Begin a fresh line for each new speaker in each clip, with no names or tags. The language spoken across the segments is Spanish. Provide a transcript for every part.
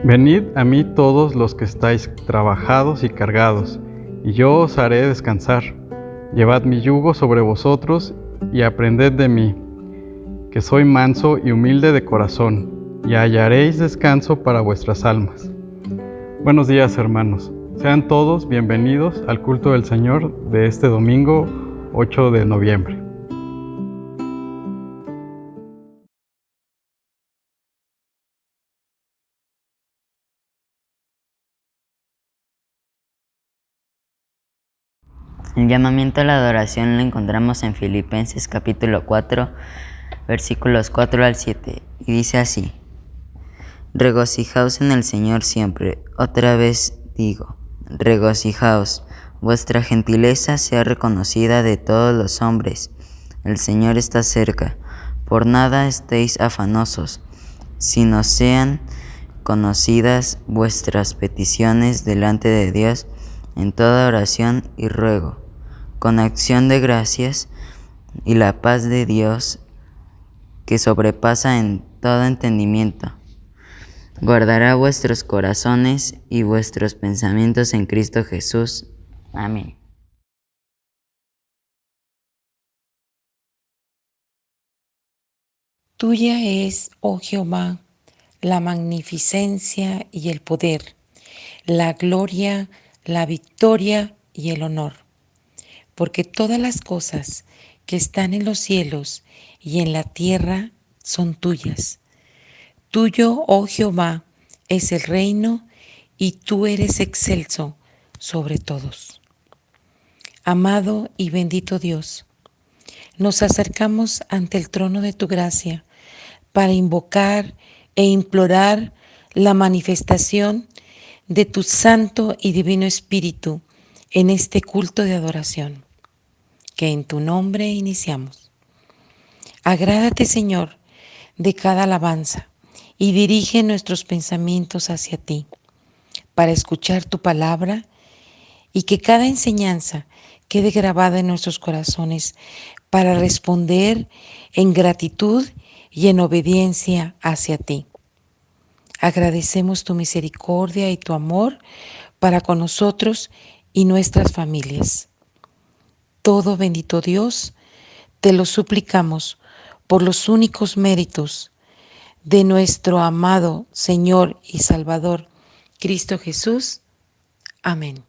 Venid a mí todos los que estáis trabajados y cargados, y yo os haré descansar. Llevad mi yugo sobre vosotros y aprended de mí, que soy manso y humilde de corazón, y hallaréis descanso para vuestras almas. Buenos días, hermanos. Sean todos bienvenidos al culto del Señor de este domingo 8 de noviembre.
El llamamiento a la adoración lo encontramos en Filipenses capítulo 4, versículos 4 al 7, y dice así: Regocijaos en el Señor siempre. Otra vez digo, regocijaos. Vuestra gentileza sea reconocida de todos los hombres. El Señor está cerca. Por nada estéis afanosos, sino sean conocidas vuestras peticiones delante de Dios en toda oración y ruego, con acción de gracias, y la paz de Dios, que sobrepasa en todo entendimiento, guardará vuestros corazones y vuestros pensamientos en Cristo Jesús. Amén.
Tuya es, oh Jehová, la magnificencia y el poder, la gloria, la victoria y el honor. Porque todas las cosas que están en los cielos y en la tierra son tuyas. Tuyo, oh Jehová, es el reino, y tú eres excelso sobre todos. Amado y bendito Dios, nos acercamos ante el trono de tu gracia para invocar e implorar la manifestación de tu Santo y Divino Espíritu en este culto de adoración, que en tu nombre iniciamos. Agrádate, Señor, de cada alabanza y dirige nuestros pensamientos hacia ti, para escuchar tu palabra y que cada enseñanza quede grabada en nuestros corazones para responder en gratitud y en obediencia hacia ti. Agradecemos tu misericordia y tu amor para con nosotros y nuestras familias. Todo bendito Dios, te lo suplicamos por los únicos méritos de nuestro amado Señor y Salvador, Cristo Jesús. Amén.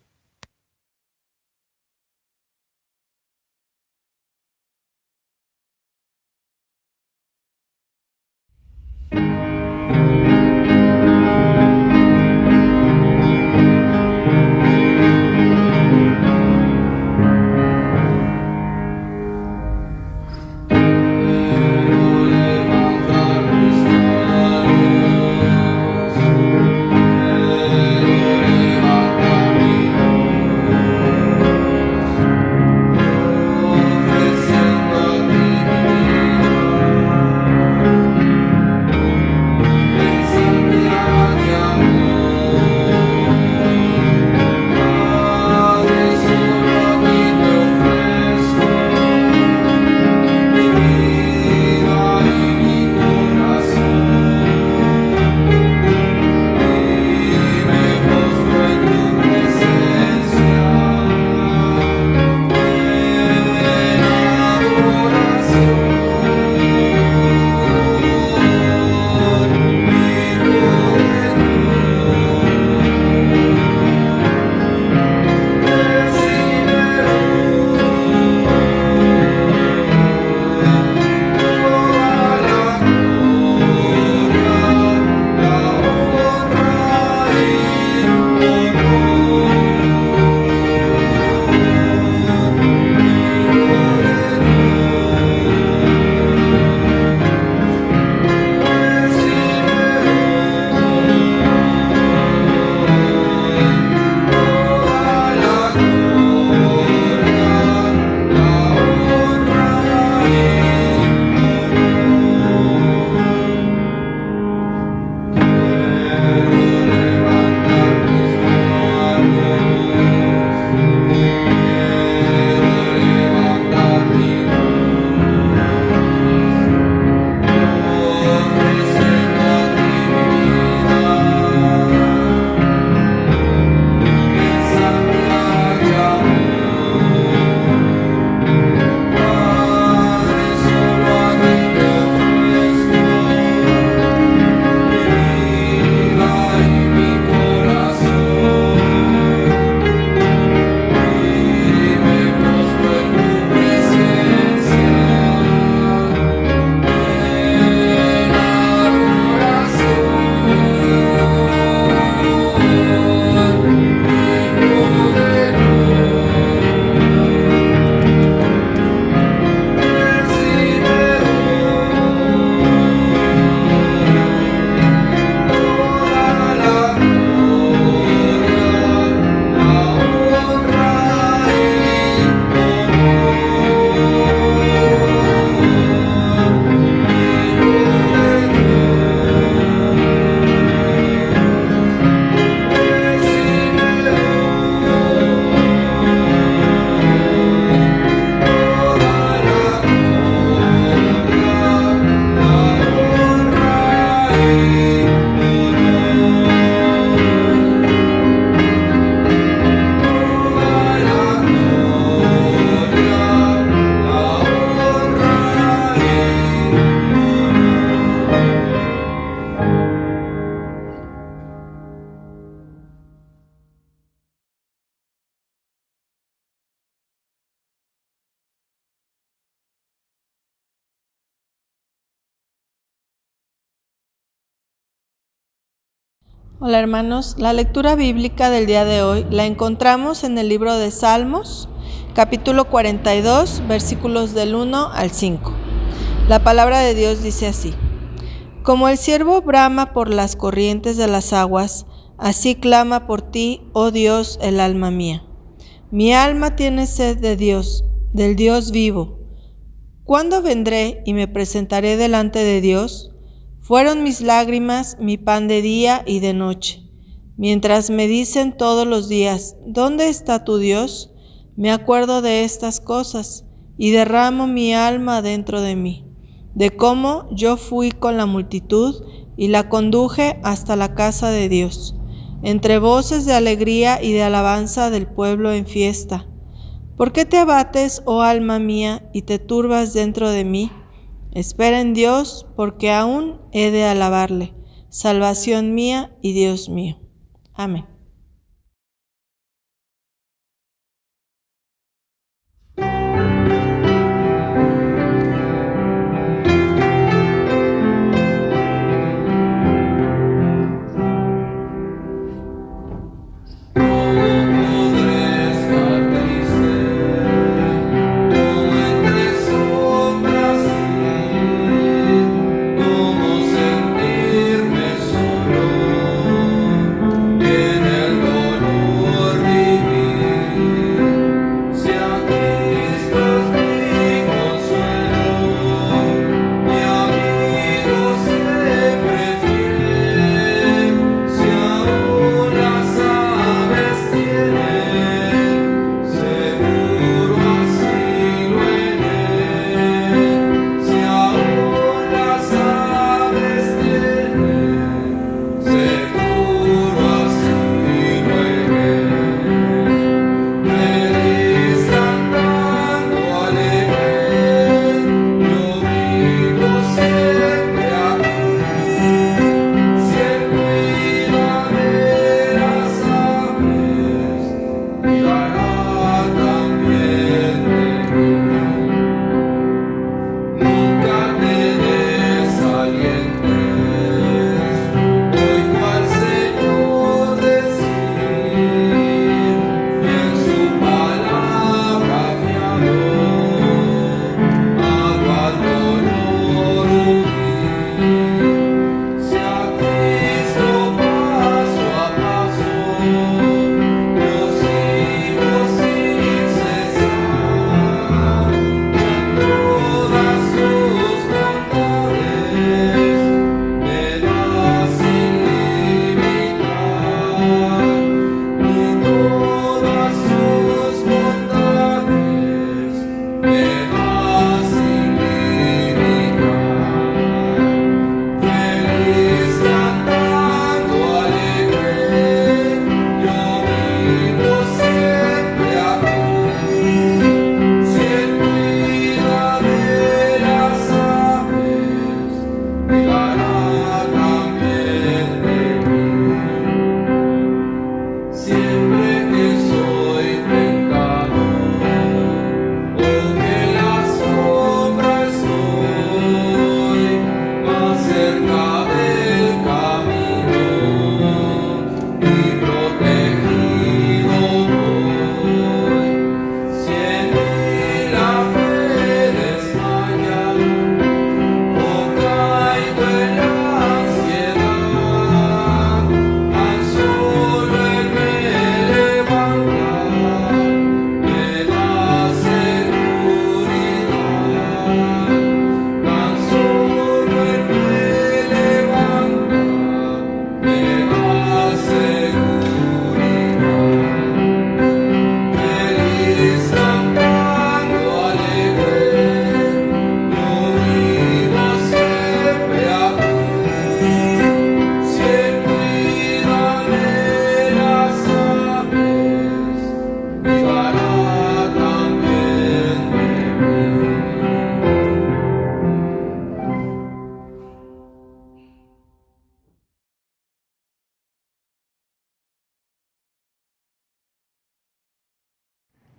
Hola hermanos, la lectura bíblica del día de hoy la encontramos en el libro de Salmos, capítulo 42, versículos del 1 al 5. La palabra de Dios dice así: Como el ciervo brama por las corrientes de las aguas, así clama por ti, oh Dios, el alma mía. Mi alma tiene sed de Dios, del Dios vivo. ¿Cuándo vendré y me presentaré delante de Dios? Fueron mis lágrimas mi pan de día y de noche. Mientras me dicen todos los días, ¿dónde está tu Dios? Me acuerdo de estas cosas y derramo mi alma dentro de mí, de cómo yo fui con la multitud y la conduje hasta la casa de Dios, entre voces de alegría y de alabanza del pueblo en fiesta. ¿Por qué te abates, oh alma mía, y te turbas dentro de mí? Espera en Dios, porque aún he de alabarle, salvación mía y Dios mío. Amén.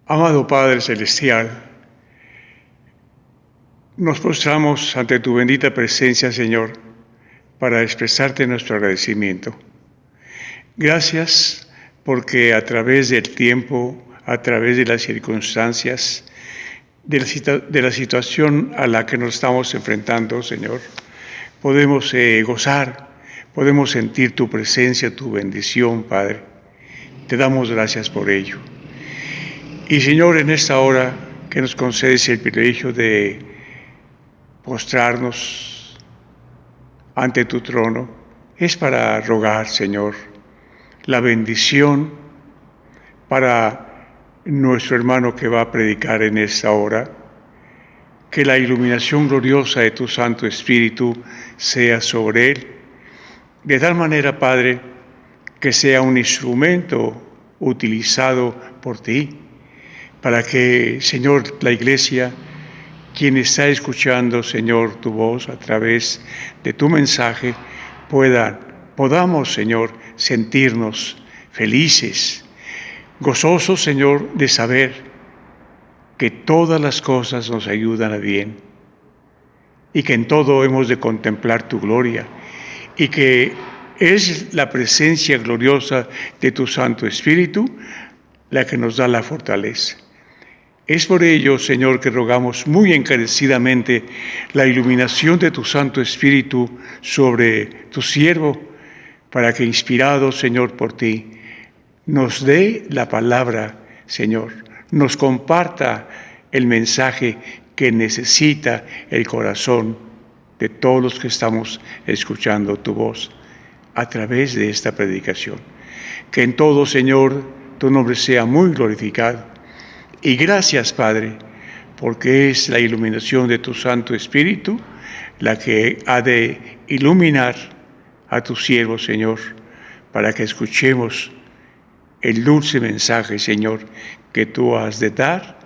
Amado Padre Celestial, nos postramos ante tu bendita presencia, Señor, para expresarte nuestro agradecimiento. Gracias porque a través del tiempo, a través de las circunstancias, de la situación a la que nos estamos enfrentando, Señor, podemos gozar, podemos sentir tu presencia, tu bendición, Padre. Te damos gracias por ello. Y Señor, en esta hora que nos concedes el privilegio de postrarnos ante tu trono, es para rogar, Señor, la bendición para nuestro hermano que va a predicar en esta hora, que la iluminación gloriosa de tu Santo Espíritu sea sobre él, de tal manera, Padre, que sea un instrumento utilizado por ti, para que, Señor, la Iglesia, quien está escuchando, Señor, tu voz a través de tu mensaje, podamos, Señor, sentirnos felices, gozosos, Señor, de saber que todas las cosas nos ayudan a bien y que en todo hemos de contemplar tu gloria y que es la presencia gloriosa de tu Santo Espíritu la que nos da la fortaleza. Es por ello, Señor, que rogamos muy encarecidamente la iluminación de tu Santo Espíritu sobre tu siervo, para que, inspirado, Señor, por ti, nos dé la palabra, Señor, nos comparta el mensaje que necesita el corazón de todos los que estamos escuchando tu voz a través de esta predicación. Que en todo, Señor, tu nombre sea muy glorificado. Y gracias, Padre, porque es la iluminación de tu Santo Espíritu la que ha de iluminar a tu siervo, Señor, para que escuchemos el dulce mensaje, Señor, que tú has de dar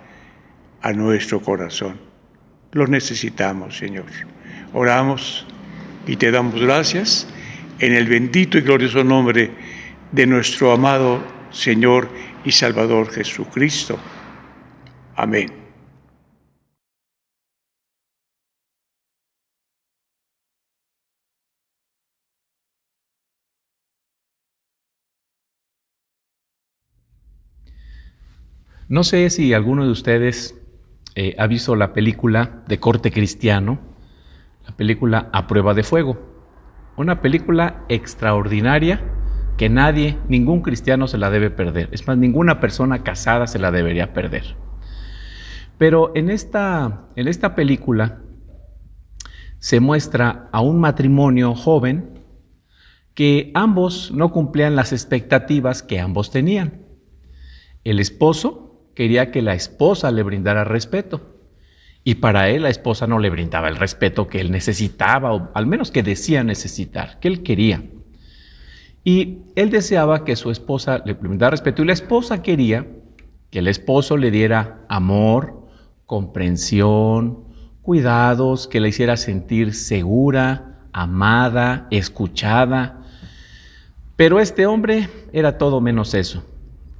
a nuestro corazón. Lo necesitamos, Señor. Oramos y te damos gracias en el bendito y glorioso nombre de nuestro amado Señor y Salvador Jesucristo. Amén.
No sé si alguno de ustedes ha visto la película de corte cristiano, la película A Prueba de Fuego. Una película extraordinaria que ningún cristiano se la debe perder. Es más, ninguna persona casada se la debería perder. Pero en esta película se muestra a un matrimonio joven que ambos no cumplían las expectativas que ambos tenían. El esposo quería que la esposa le brindara respeto y para él la esposa no le brindaba el respeto que él necesitaba, o al menos que decía necesitar, que él quería. Y él deseaba que su esposa le brindara respeto y la esposa quería que el esposo le diera amor, comprensión, cuidados, que la hiciera sentir segura, amada, escuchada. Pero este hombre era todo menos eso.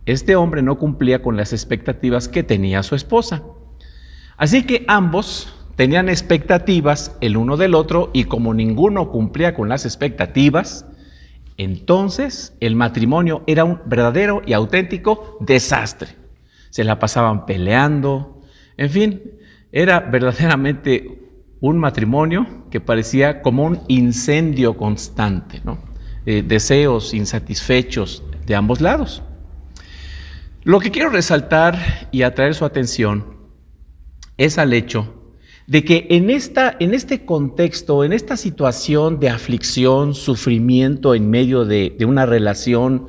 Este hombre no cumplía con las expectativas que tenía su esposa. Así que ambos tenían expectativas el uno del otro y como ninguno cumplía con las expectativas, entonces el matrimonio era un verdadero y auténtico desastre. Se la pasaban peleando, en fin, era verdaderamente un matrimonio que parecía como un incendio constante, ¿no? Deseos insatisfechos de ambos lados. Lo que quiero resaltar y atraer su atención es al hecho de que en este contexto, en esta situación de aflicción, sufrimiento en medio de una relación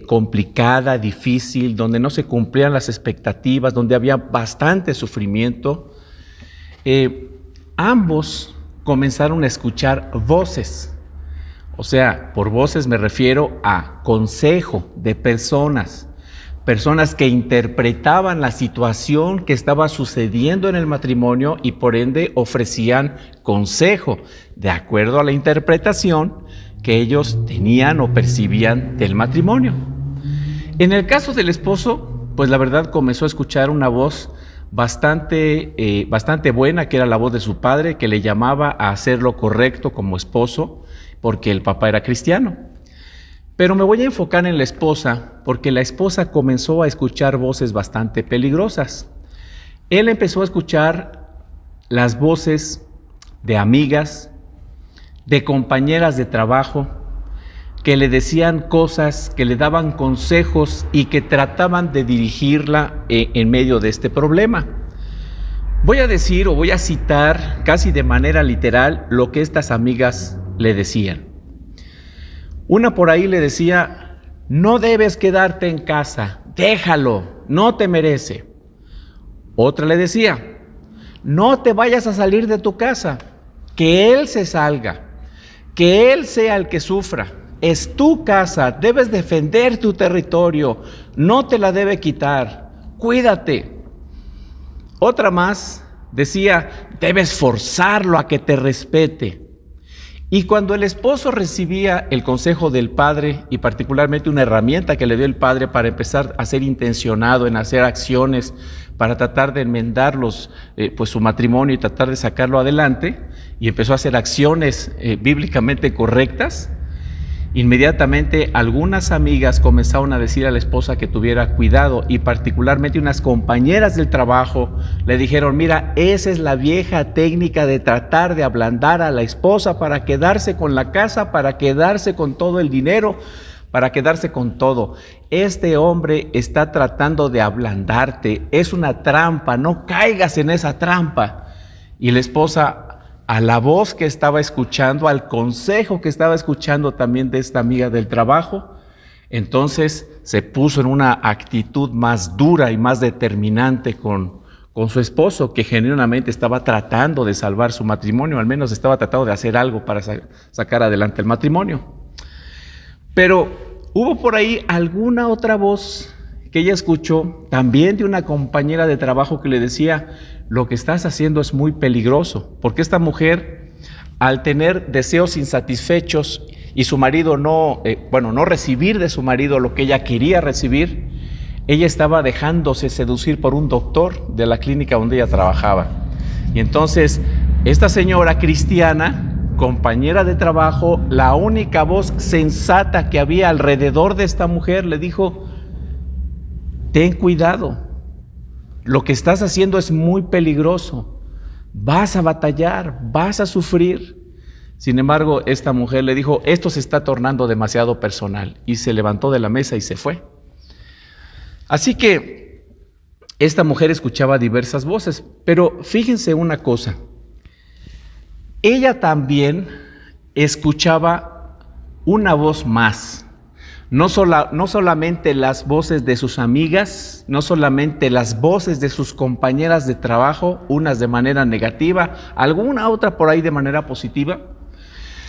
complicada, difícil, donde no se cumplían las expectativas, donde había bastante sufrimiento, ambos comenzaron a escuchar voces. O sea, por voces me refiero a consejo de personas que interpretaban la situación que estaba sucediendo en el matrimonio y por ende ofrecían consejo de acuerdo a la interpretación que ellos tenían o percibían del matrimonio. En el caso del esposo, pues la verdad comenzó a escuchar una voz bastante buena, que era la voz de su padre, que le llamaba a hacer lo correcto como esposo, porque el papá era cristiano. Pero me voy a enfocar en la esposa, porque la esposa comenzó a escuchar voces bastante peligrosas. Él empezó a escuchar las voces de amigas, de compañeras de trabajo, que le decían cosas, que le daban consejos y que trataban de dirigirla en medio de este problema. Voy a decir o voy a citar casi de manera literal lo que estas amigas le decían. Una por ahí le decía: no debes quedarte en casa, déjalo, no te merece. Otra le decía: no te vayas a salir de tu casa, que él se salga, que él sea el que sufra. Es tu casa, debes defender tu territorio, no te la debe quitar, cuídate. Otra más decía: debes forzarlo a que te respete. Y cuando el esposo recibía el consejo del padre, y particularmente una herramienta que le dio el padre para empezar a ser intencionado en hacer acciones para tratar de enmendar pues su matrimonio y tratar de sacarlo adelante, y empezó a hacer acciones bíblicamente correctas, inmediatamente algunas amigas comenzaron a decir a la esposa que tuviera cuidado, y particularmente unas compañeras del trabajo le dijeron: mira, esa es la vieja técnica de tratar de ablandar a la esposa para quedarse con la casa, para quedarse con todo el dinero, para quedarse con todo. Este hombre está tratando de ablandarte, es una trampa, no caigas en esa trampa. Y la esposa, a la voz que estaba escuchando, al consejo que estaba escuchando también de esta amiga del trabajo, entonces se puso en una actitud más dura y más determinante con su esposo, que genuinamente estaba tratando de salvar su matrimonio, al menos estaba tratando de hacer algo para sacar adelante el matrimonio. Pero hubo por ahí alguna otra voz que ella escuchó, también de una compañera de trabajo, que le decía: lo que estás haciendo es muy peligroso, porque esta mujer, al tener deseos insatisfechos y su marido no recibir de su marido lo que ella quería recibir, ella estaba dejándose seducir por un doctor de la clínica donde ella trabajaba. Y entonces esta señora cristiana, compañera de trabajo, la única voz sensata que había alrededor de esta mujer, le dijo: ten cuidado, lo que estás haciendo es muy peligroso, vas a batallar, vas a sufrir. Sin embargo, esta mujer le dijo: esto se está tornando demasiado personal, y se levantó de la mesa y se fue. Así que esta mujer escuchaba diversas voces, pero fíjense una cosa, ella también escuchaba una voz más. No solamente las voces de sus amigas, no solamente las voces de sus compañeras de trabajo, unas de manera negativa, alguna otra por ahí de manera positiva,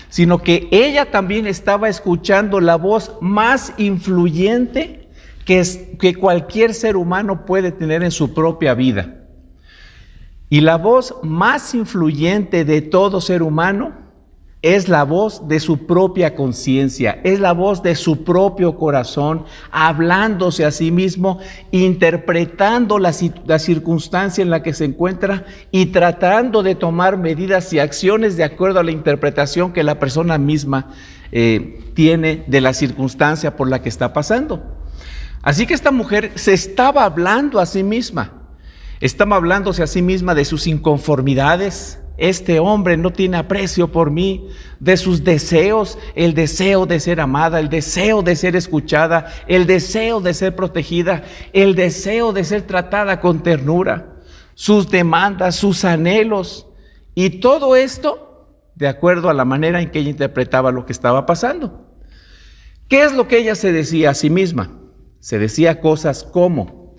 sino que ella también estaba escuchando la voz más influyente que cualquier ser humano puede tener en su propia vida. Y la voz más influyente de todo ser humano es la voz de su propia conciencia, es la voz de su propio corazón, hablándose a sí mismo, interpretando la circunstancia en la que se encuentra y tratando de tomar medidas y acciones de acuerdo a la interpretación que la persona misma tiene de la circunstancia por la que está pasando. Así que esta mujer se estaba hablando a sí misma, estaba hablándose a sí misma de sus inconformidades. Este hombre no tiene aprecio por mí, de sus deseos, el deseo de ser amada, el deseo de ser escuchada, el deseo de ser protegida, el deseo de ser tratada con ternura, sus demandas, sus anhelos, y todo esto de acuerdo a la manera en que ella interpretaba lo que estaba pasando. ¿Qué es lo que ella se decía a sí misma? Se decía cosas como: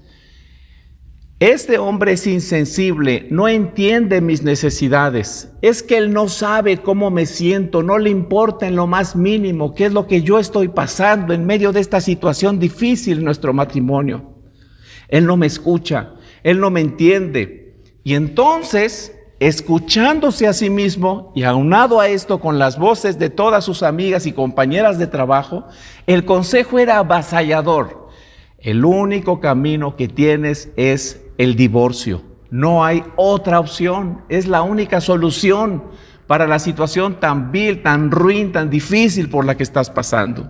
este hombre es insensible, no entiende mis necesidades, es que él no sabe cómo me siento, no le importa en lo más mínimo qué es lo que yo estoy pasando en medio de esta situación difícil en nuestro matrimonio. Él no me escucha, él no me entiende. Y entonces, escuchándose a sí mismo y aunado a esto con las voces de todas sus amigas y compañeras de trabajo, el consejo era avasallador. El único camino que tienes es el divorcio. No hay otra opción. Es la única solución para la situación tan vil, tan ruin, tan difícil por la que estás pasando.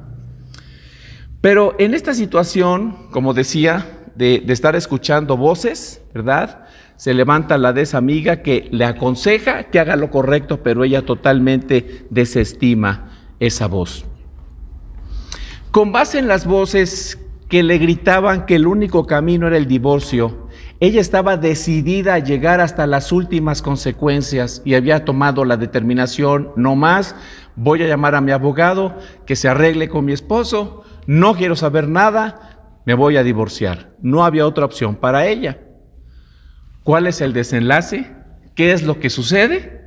Pero en esta situación, como decía, de estar escuchando voces, ¿verdad? Se levanta la desamiga que le aconseja que haga lo correcto, pero ella totalmente desestima esa voz. Con base en las voces que le gritaban que el único camino era el divorcio, ella estaba decidida a llegar hasta las últimas consecuencias y había tomado la determinación: no más, voy a llamar a mi abogado, que se arregle con mi esposo, no quiero saber nada, me voy a divorciar. No había otra opción para ella. ¿Cuál es el desenlace? ¿Qué es lo que sucede?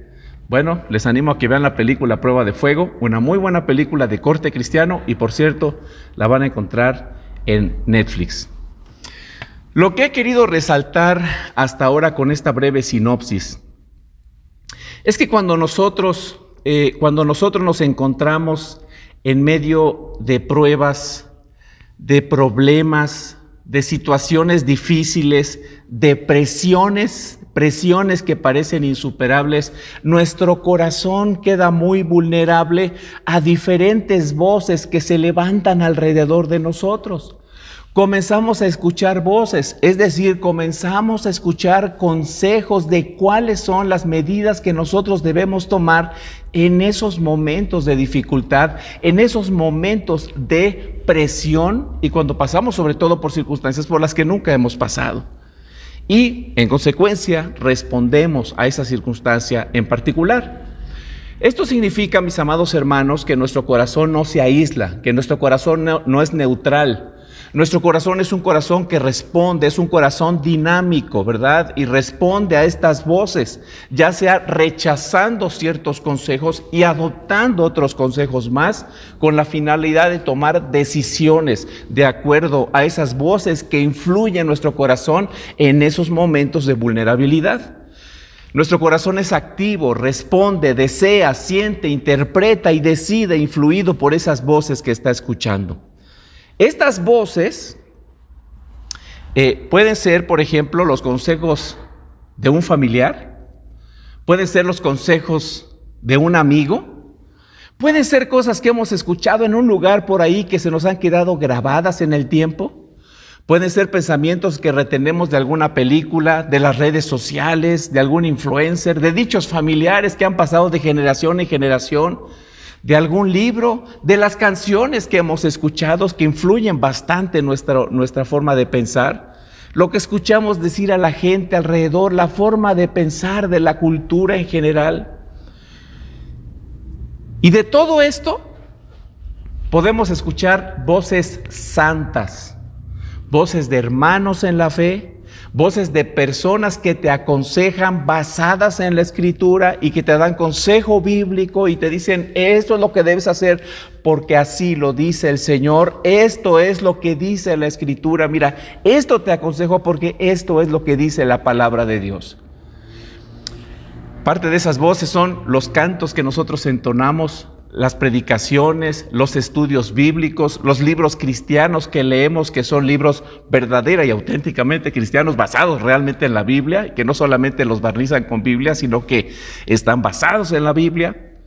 Bueno, les animo a que vean la película Prueba de Fuego, una muy buena película de corte cristiano, y por cierto, la van a encontrar en Netflix. Lo que he querido resaltar hasta ahora con esta breve sinopsis es que cuando nosotros nos encontramos en medio de pruebas, de problemas, de situaciones difíciles, de presiones que parecen insuperables, nuestro corazón queda muy vulnerable a diferentes voces que se levantan alrededor de nosotros. Comenzamos a escuchar voces, es decir, comenzamos a escuchar consejos de cuáles son las medidas que nosotros debemos tomar en esos momentos de dificultad, en esos momentos de presión y cuando pasamos sobre todo por circunstancias por las que nunca hemos pasado. Y en consecuencia respondemos a esa circunstancia en particular. Esto significa, mis amados hermanos, que nuestro corazón no se aísla, que nuestro corazón no es neutral. Nuestro corazón es un corazón que responde, es un corazón dinámico, ¿verdad? Y responde a estas voces, ya sea rechazando ciertos consejos y adoptando otros consejos más, con la finalidad de tomar decisiones de acuerdo a esas voces que influyen en nuestro corazón en esos momentos de vulnerabilidad. Nuestro corazón es activo, responde, desea, siente, interpreta y decide, influido por esas voces que está escuchando. Estas voces pueden ser, por ejemplo, los consejos de un familiar, pueden ser los consejos de un amigo, pueden ser cosas que hemos escuchado en un lugar por ahí que se nos han quedado grabadas en el tiempo, pueden ser pensamientos que retenemos de alguna película, de las redes sociales, de algún influencer, de dichos familiares que han pasado de generación en generación, de algún libro, de las canciones que hemos escuchado que influyen bastante en nuestra forma de pensar, lo que escuchamos decir a la gente alrededor, la forma de pensar de la cultura en general. Y de todo esto podemos escuchar voces santas, voces de hermanos en la fe, voces de personas que te aconsejan basadas en la Escritura y que te dan consejo bíblico y te dicen: esto es lo que debes hacer porque así lo dice el Señor, esto es lo que dice la Escritura, mira, esto te aconsejo porque esto es lo que dice la palabra de Dios. Parte de esas voces son los cantos que nosotros entonamos, las predicaciones, los estudios bíblicos, los libros cristianos que leemos, que son libros verdadera y auténticamente cristianos, basados realmente en la Biblia, que no solamente los barnizan con Biblia, sino que están basados en la Biblia.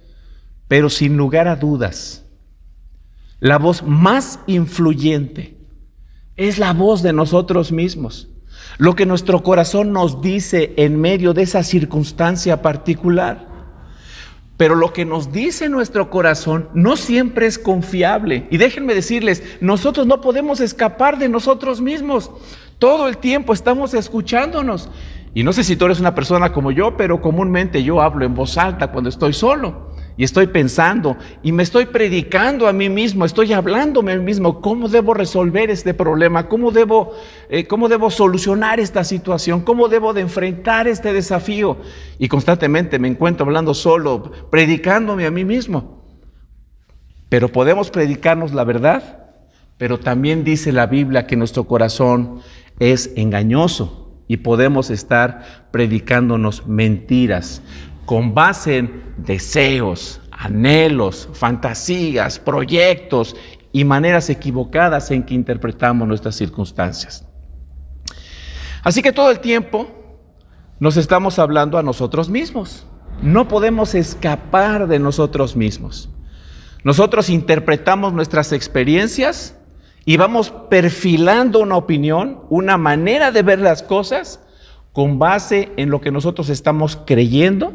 Pero sin lugar a dudas, la voz más influyente es la voz de nosotros mismos, lo que nuestro corazón nos dice en medio de esa circunstancia particular. Pero lo que nos dice nuestro corazón no siempre es confiable. Y déjenme decirles, nosotros no podemos escapar de nosotros mismos. Todo el tiempo estamos escuchándonos. Y no sé si tú eres una persona como yo, pero comúnmente yo hablo en voz alta cuando estoy solo. Y estoy pensando y me estoy predicando a mí mismo, estoy hablándome a mí mismo. ¿Cómo debo resolver este problema? ¿Cómo debo solucionar esta situación? ¿Cómo debo de enfrentar este desafío? Y constantemente me encuentro hablando solo, predicándome a mí mismo. Pero podemos predicarnos la verdad, pero también dice la Biblia que nuestro corazón es engañoso y podemos estar predicándonos mentiras con base en deseos, anhelos, fantasías, proyectos y maneras equivocadas en que interpretamos nuestras circunstancias. Así que todo el tiempo nos estamos hablando a nosotros mismos. No podemos escapar de nosotros mismos. Nosotros interpretamos nuestras experiencias y vamos perfilando una opinión, una manera de ver las cosas con base en lo que nosotros estamos creyendo,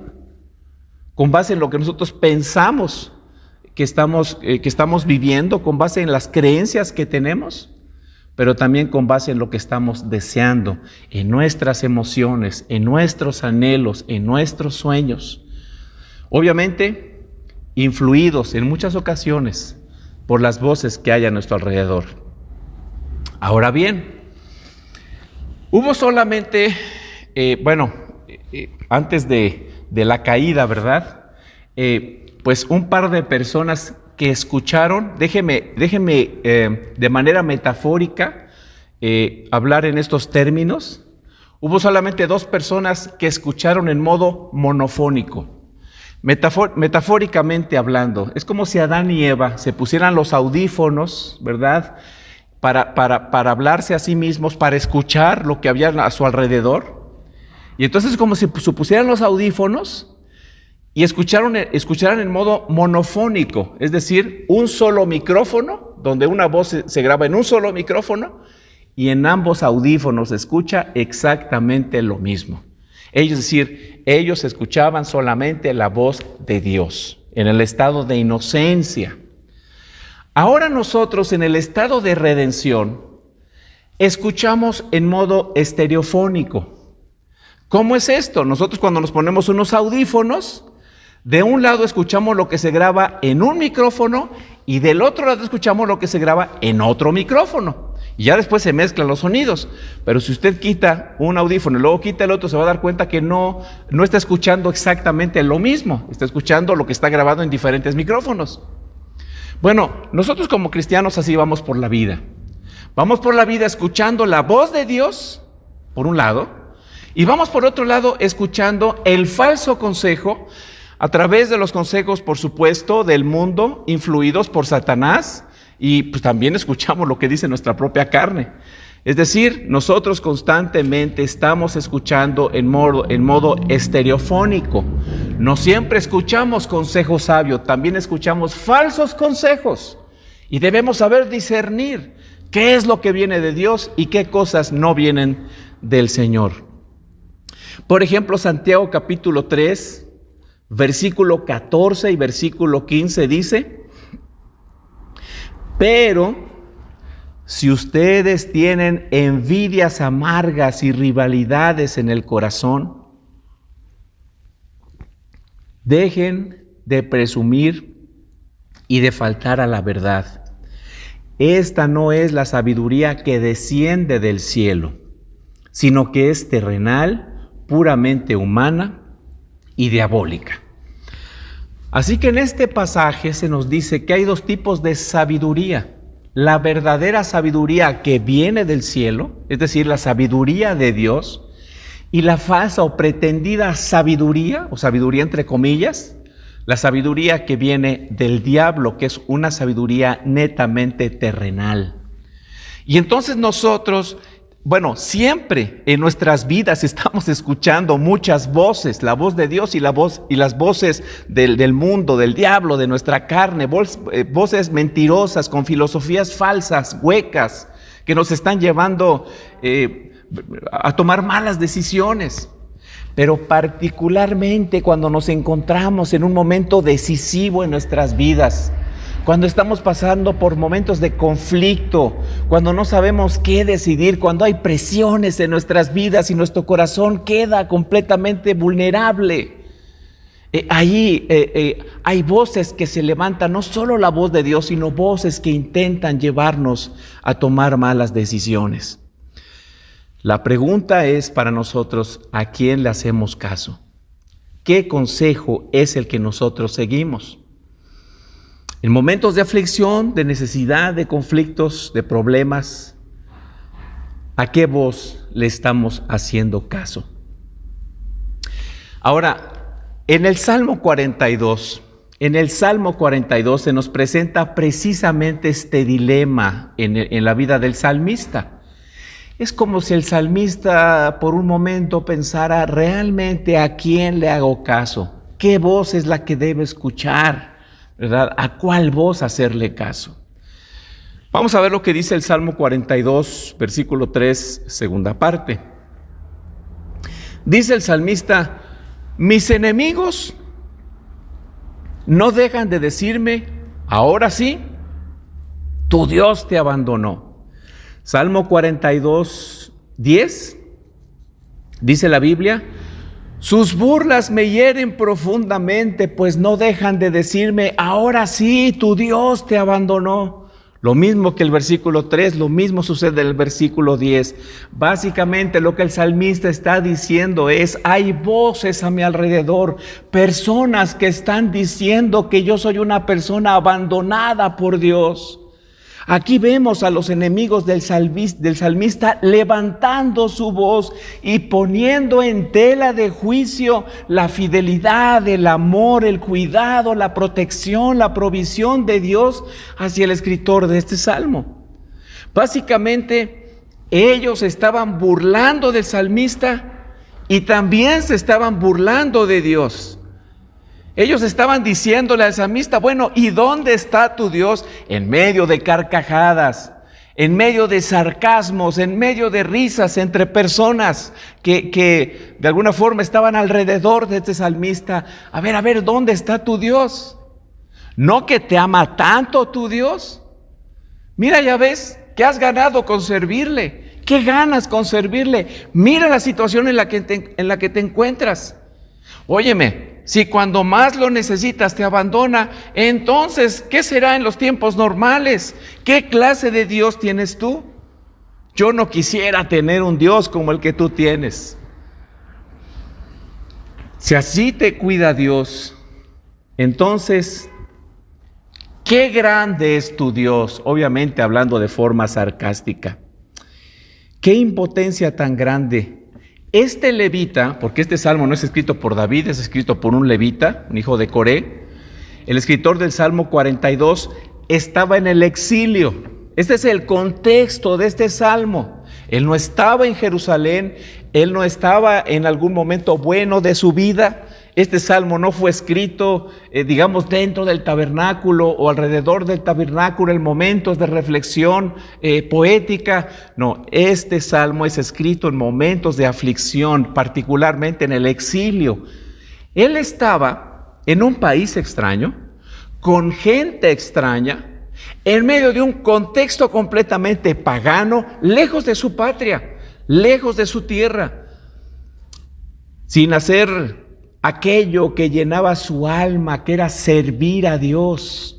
con base en lo que nosotros pensamos que estamos viviendo, con base en las creencias que tenemos, pero también con base en lo que estamos deseando, en nuestras emociones, en nuestros anhelos, en nuestros sueños. Obviamente, influidos en muchas ocasiones por las voces que hay a nuestro alrededor. Ahora bien, hubo solamente, antes de la caída, ¿verdad? Pues un par de personas que escucharon, déjeme de manera metafórica hablar en estos términos. Hubo solamente 2 personas que escucharon en modo monofónico. Metafóricamente hablando, es como si Adán y Eva se pusieran los audífonos, ¿verdad? Para hablarse a sí mismos, para escuchar lo que había a su alrededor. Y entonces como si se pusieran los audífonos y escucharan en modo monofónico, es decir, un solo micrófono, donde una voz se graba en un solo micrófono y en ambos audífonos se escucha exactamente lo mismo. Es decir, ellos escuchaban solamente la voz de Dios, en el estado de inocencia. Ahora nosotros, en el estado de redención, escuchamos en modo estereofónico. ¿Cómo es esto? Nosotros cuando nos ponemos unos audífonos, de un lado escuchamos lo que se graba en un micrófono y del otro lado escuchamos lo que se graba en otro micrófono. Y ya después se mezclan los sonidos. Pero si usted quita un audífono y luego quita el otro, se va a dar cuenta que no está escuchando exactamente lo mismo. Está escuchando lo que está grabado en diferentes micrófonos. Bueno, nosotros como cristianos así vamos por la vida. Vamos por la vida escuchando la voz de Dios, por un lado, y vamos por otro lado escuchando el falso consejo a través de los consejos, por supuesto, del mundo, influidos por Satanás, y pues también escuchamos lo que dice nuestra propia carne. Es decir, nosotros constantemente estamos escuchando en modo estereofónico. No siempre escuchamos consejos sabios, también escuchamos falsos consejos. Y debemos saber discernir qué es lo que viene de Dios y qué cosas no vienen del Señor. Por ejemplo, Santiago capítulo 3, versículo 14 y versículo 15 dice: pero si ustedes tienen envidias amargas y rivalidades en el corazón, dejen de presumir y de faltar a la verdad. Esta no es la sabiduría que desciende del cielo, sino que es terrenal, puramente humana y diabólica. Así que en este pasaje se nos dice que hay 2 tipos de sabiduría. La verdadera sabiduría que viene del cielo, es decir, la sabiduría de Dios, y la falsa o pretendida sabiduría, o sabiduría entre comillas, la sabiduría que viene del diablo, que es una sabiduría netamente terrenal. Y entonces nosotros, siempre en nuestras vidas estamos escuchando muchas voces, la voz de Dios y las voces del mundo, del diablo, de nuestra carne, voces mentirosas con filosofías falsas, huecas, que nos están llevando a tomar malas decisiones. Pero particularmente cuando nos encontramos en un momento decisivo en nuestras vidas, cuando estamos pasando por momentos de conflicto, cuando no sabemos qué decidir, cuando hay presiones en nuestras vidas y nuestro corazón queda completamente vulnerable. Hay voces que se levantan, no solo la voz de Dios, sino voces que intentan llevarnos a tomar malas decisiones. La pregunta es para nosotros: ¿a quién le hacemos caso? ¿Qué consejo es el que nosotros seguimos? En momentos de aflicción, de necesidad, de conflictos, de problemas, ¿a qué voz le estamos haciendo caso? Ahora, en el Salmo 42 se nos presenta precisamente este dilema en la vida del salmista. Es como si el salmista por un momento pensara: ¿realmente a quién le hago caso? ¿Qué voz es la que debe escuchar? ¿Verdad? ¿A cuál voz hacerle caso? Vamos a ver lo que dice el Salmo 42, versículo 3, segunda parte. Dice el salmista: mis enemigos no dejan de decirme, ahora sí, tu Dios te abandonó. Salmo 42, 10, dice la Biblia: sus burlas me hieren profundamente, pues no dejan de decirme, ahora sí, tu Dios te abandonó. Lo mismo que el versículo 3, lo mismo sucede en el versículo 10. Básicamente lo que el salmista está diciendo es: hay voces a mi alrededor, personas que están diciendo que yo soy una persona abandonada por Dios. Aquí vemos a los enemigos del salmista levantando su voz y poniendo en tela de juicio la fidelidad, el amor, el cuidado, la protección, la provisión de Dios hacia el escritor de este salmo. Básicamente, ellos estaban burlando del salmista y también se estaban burlando de Dios. Ellos estaban diciéndole al salmista: bueno, ¿y dónde está tu Dios? En medio de carcajadas, en medio de sarcasmos, en medio de risas entre personas que de alguna forma estaban alrededor de este salmista. A ver, ¿dónde está tu Dios? ¿No que te ama tanto tu Dios? Mira, ya ves, ¿qué has ganado con servirle? ¿Qué ganas con servirle? Mira la situación en la que te encuentras. Óyeme, si cuando más lo necesitas te abandona, entonces, ¿qué será en los tiempos normales? ¿Qué clase de Dios tienes tú? Yo no quisiera tener un Dios como el que tú tienes. Si así te cuida Dios, entonces, qué grande es tu Dios, obviamente hablando de forma sarcástica. Qué impotencia tan grande. Este levita, porque este salmo no es escrito por David, es escrito por un levita, un hijo de Coré. El escritor del Salmo 42 estaba en el exilio. Este es el contexto de este salmo. Él no estaba en Jerusalén, él no estaba en algún momento bueno de su vida. Este salmo no fue escrito, digamos, dentro del tabernáculo o alrededor del tabernáculo en momentos de reflexión poética. No, este salmo es escrito en momentos de aflicción, particularmente en el exilio. Él estaba en un país extraño, con gente extraña, en medio de un contexto completamente pagano, lejos de su patria, lejos de su tierra, sin hacer aquello que llenaba su alma, que era servir a Dios.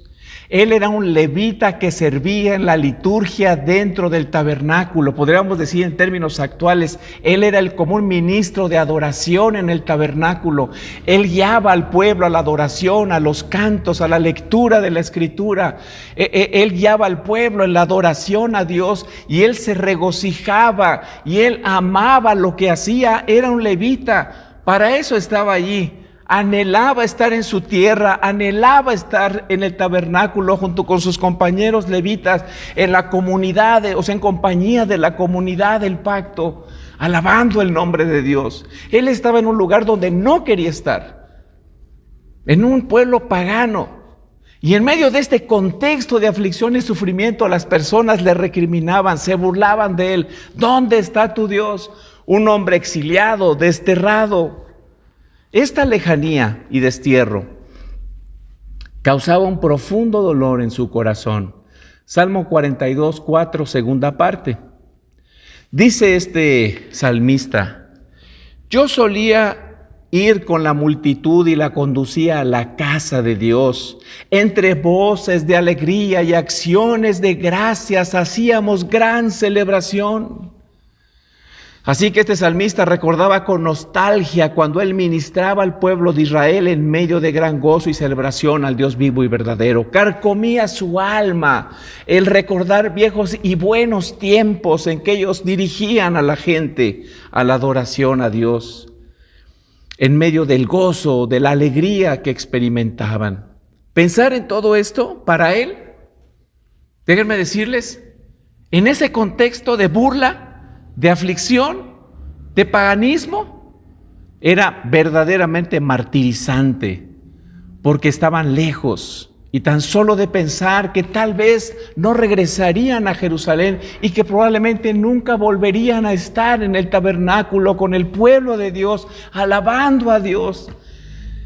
Él era un levita que servía en la liturgia dentro del tabernáculo. Podríamos decir en términos actuales, él era el común ministro de adoración en el tabernáculo. Él guiaba al pueblo a la adoración, a los cantos, a la lectura de la escritura. Él guiaba al pueblo en la adoración a Dios y él se regocijaba y él amaba lo que hacía. Era un levita. Para eso estaba allí, anhelaba estar en su tierra, anhelaba estar en el tabernáculo junto con sus compañeros levitas, en la comunidad, en compañía de la comunidad del pacto, alabando el nombre de Dios. Él estaba en un lugar donde no quería estar, en un pueblo pagano. Y en medio de este contexto de aflicción y sufrimiento, las personas le recriminaban, se burlaban de él. ¿Dónde está tu Dios? Un hombre exiliado, desterrado. Esta lejanía y destierro causaba un profundo dolor en su corazón. Salmo 42, 4, segunda parte. Dice este salmista: yo solía ir con la multitud y la conducía a la casa de Dios. Entre voces de alegría y acciones de gracias hacíamos gran celebración. Así que este salmista recordaba con nostalgia cuando él ministraba al pueblo de Israel en medio de gran gozo y celebración al Dios vivo y verdadero. Carcomía su alma el recordar viejos y buenos tiempos en que ellos dirigían a la gente a la adoración a Dios, en medio del gozo, de la alegría que experimentaban. Pensar en todo esto para él, déjenme decirles, en ese contexto de burla, de aflicción, de paganismo, era verdaderamente martirizante, porque estaban lejos, Y tan solo de pensar que tal vez no regresarían a Jerusalén y que probablemente nunca volverían a estar en el tabernáculo con el pueblo de Dios, alabando a Dios.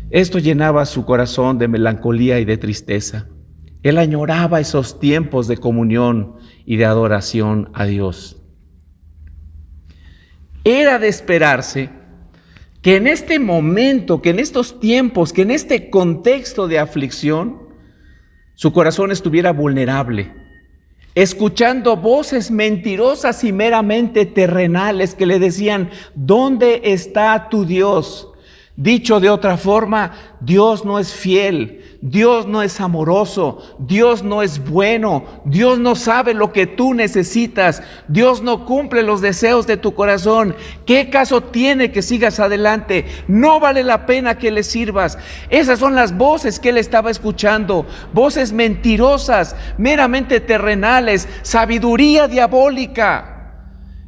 Esto llenaba su corazón de melancolía y de tristeza. Él añoraba esos tiempos de comunión y de adoración a Dios. Era de esperarse que en este momento, que en estos tiempos, que en este contexto de aflicción, su corazón estuviera vulnerable, escuchando voces mentirosas y meramente terrenales que le decían: ¿dónde está tu Dios? Dicho de otra forma, Dios no es fiel, Dios no es amoroso, Dios no es bueno, Dios no sabe lo que tú necesitas, Dios no cumple los deseos de tu corazón. ¿Qué caso tiene que sigas adelante? No vale la pena que le sirvas. Esas son las voces que él estaba escuchando, voces mentirosas, meramente terrenales, sabiduría diabólica.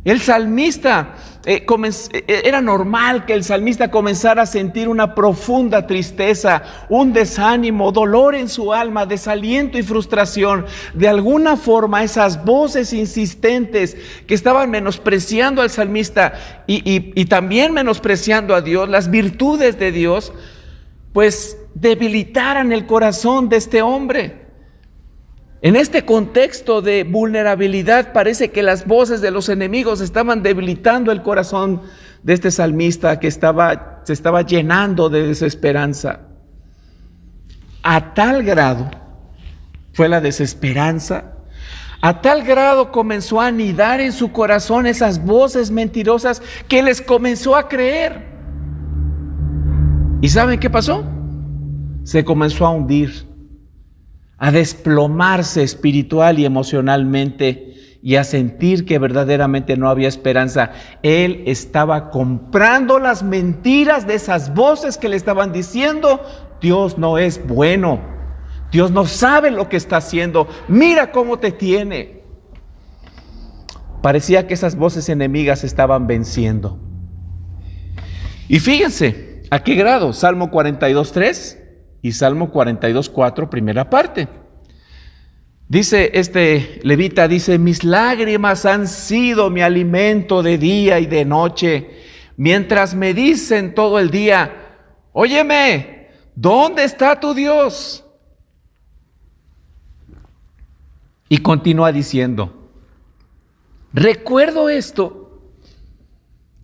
El salmista, era normal que el salmista comenzara a sentir una profunda tristeza, un desánimo, dolor en su alma, desaliento y frustración. De alguna forma, esas voces insistentes que estaban menospreciando al salmista y también menospreciando a Dios, las virtudes de Dios, pues debilitaran el corazón de este hombre. En este contexto de vulnerabilidad, parece que las voces de los enemigos estaban debilitando el corazón de este salmista que se estaba llenando de desesperanza. A tal grado fue la desesperanza, a tal grado comenzó a anidar en su corazón esas voces mentirosas que les comenzó a creer. ¿Y saben qué pasó? Se comenzó a hundir, a desplomarse espiritual y emocionalmente y a sentir que verdaderamente no había esperanza. Él estaba comprando las mentiras de esas voces que le estaban diciendo: Dios no es bueno, Dios no sabe lo que está haciendo, mira cómo te tiene. Parecía que esas voces enemigas estaban venciendo. Y fíjense a qué grado. Salmo 42:3 y Salmo 42:4, primera parte. Dice este levita, dice: mis lágrimas han sido mi alimento de día y de noche, mientras me dicen todo el día: óyeme, ¿dónde está tu Dios? Y continúa diciendo: recuerdo esto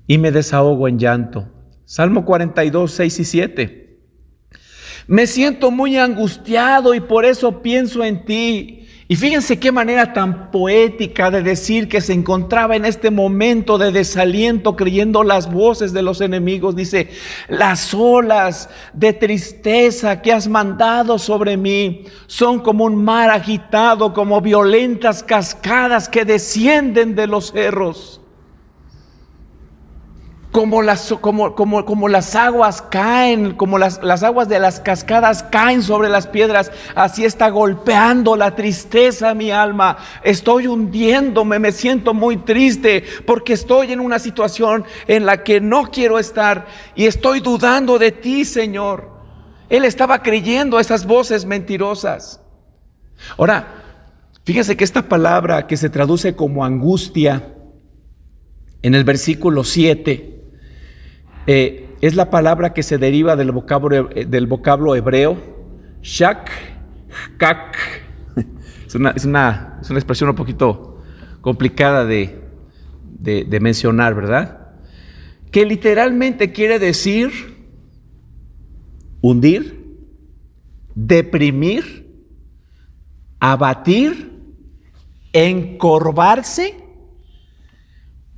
y me desahogo en llanto. Salmo 42:6 y 7. Me siento muy angustiado y por eso pienso en ti. Y fíjense qué manera tan poética de decir que se encontraba en este momento de desaliento, creyendo las voces de los enemigos. Dice: las olas de tristeza que has mandado sobre mí son como un mar agitado, como violentas cascadas que descienden de los cerros. Como las aguas caen, como las aguas de las cascadas caen sobre las piedras, así está golpeando la tristeza mi alma. Estoy hundiéndome, me siento muy triste porque estoy en una situación en la que no quiero estar y estoy dudando de ti, Señor. Él estaba creyendo esas voces mentirosas. Ahora, fíjense que esta palabra que se traduce como angustia en el versículo 7 es la palabra que se deriva del vocablo hebreo shak, kak. Es una expresión un poquito complicada de mencionar, ¿verdad? Que literalmente quiere decir hundir, deprimir, abatir, encorvarse.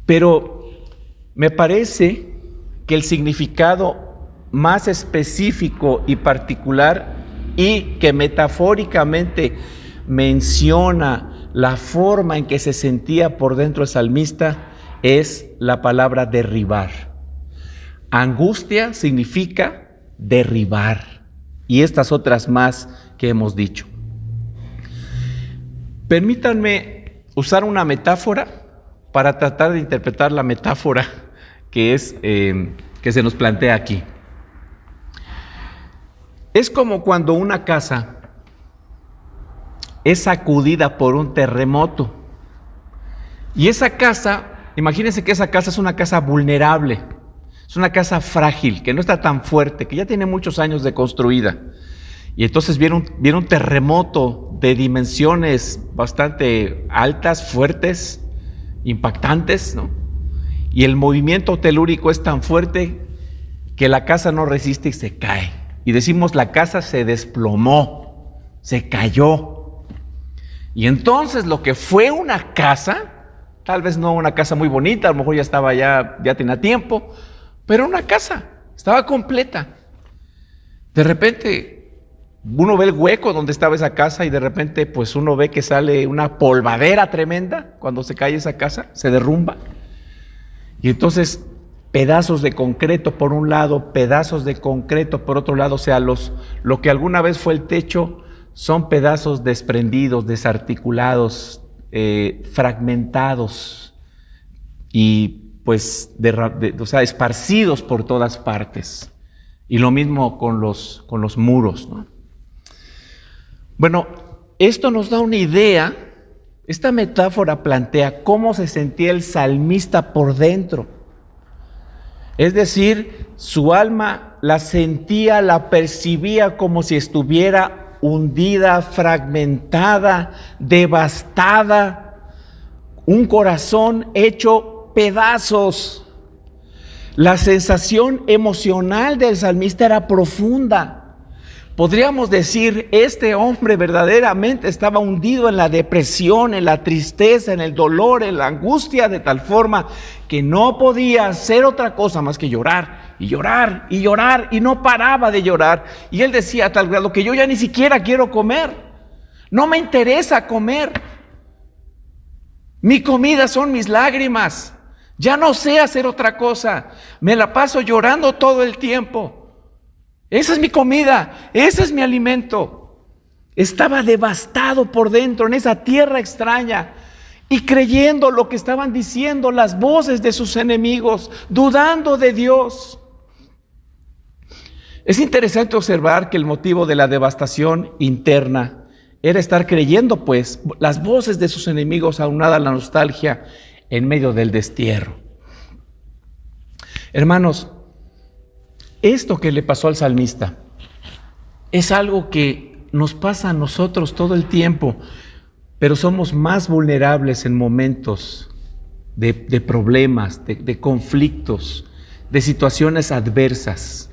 Pero me parece que el significado más específico y particular, y que metafóricamente menciona la forma en que se sentía por dentro el salmista, es la palabra derribar. Angustia significa derribar, y estas otras más que hemos dicho. Permítanme usar una metáfora para tratar de interpretar la metáfora que se nos plantea aquí. Es como cuando una casa es sacudida por un terremoto. Y esa casa, imagínense que esa casa es una casa vulnerable, es una casa frágil, que no está tan fuerte, que ya tiene muchos años de construida. Y entonces viene un terremoto de dimensiones bastante altas, fuertes, impactantes, ¿no? Y el movimiento telúrico es tan fuerte que la casa no resiste y se cae. Y decimos, la casa se desplomó, se cayó. Y entonces lo que fue una casa, tal vez no una casa muy bonita, a lo mejor ya tenía tiempo, pero una casa, estaba completa. De repente uno ve el hueco donde estaba esa casa y de repente pues uno ve que sale una polvadera tremenda cuando se cae esa casa, se derrumba. Y entonces pedazos de concreto por un lado, pedazos de concreto por otro lado, o sea, lo que alguna vez fue el techo son pedazos desprendidos, desarticulados, fragmentados y pues o sea, esparcidos por todas partes. Y lo mismo con los muros, ¿no? Bueno, esto nos da una idea, esta metáfora plantea cómo se sentía el salmista por dentro. Es decir, su alma la sentía, la percibía como si estuviera hundida, fragmentada, devastada, un corazón hecho pedazos. La sensación emocional del salmista era profunda. Podríamos decir, este hombre verdaderamente estaba hundido en la depresión, en la tristeza, en el dolor, en la angustia, de tal forma que no podía hacer otra cosa más que llorar y llorar y llorar, y no paraba de llorar. Y él decía a tal grado que yo ya ni siquiera quiero comer, no me interesa comer. Mi comida son mis lágrimas, ya no sé hacer otra cosa, me la paso llorando todo el tiempo. Esa es mi comida, ese es mi alimento. Estaba devastado por dentro en esa tierra extraña y creyendo lo que estaban diciendo las voces de sus enemigos, dudando de Dios. Es interesante observar que el motivo de la devastación interna era estar creyendo, pues, las voces de sus enemigos aunada a la nostalgia en medio del destierro. Hermanos, esto que le pasó al salmista es algo que nos pasa a nosotros todo el tiempo, pero somos más vulnerables en momentos de problemas, de conflictos, de situaciones adversas.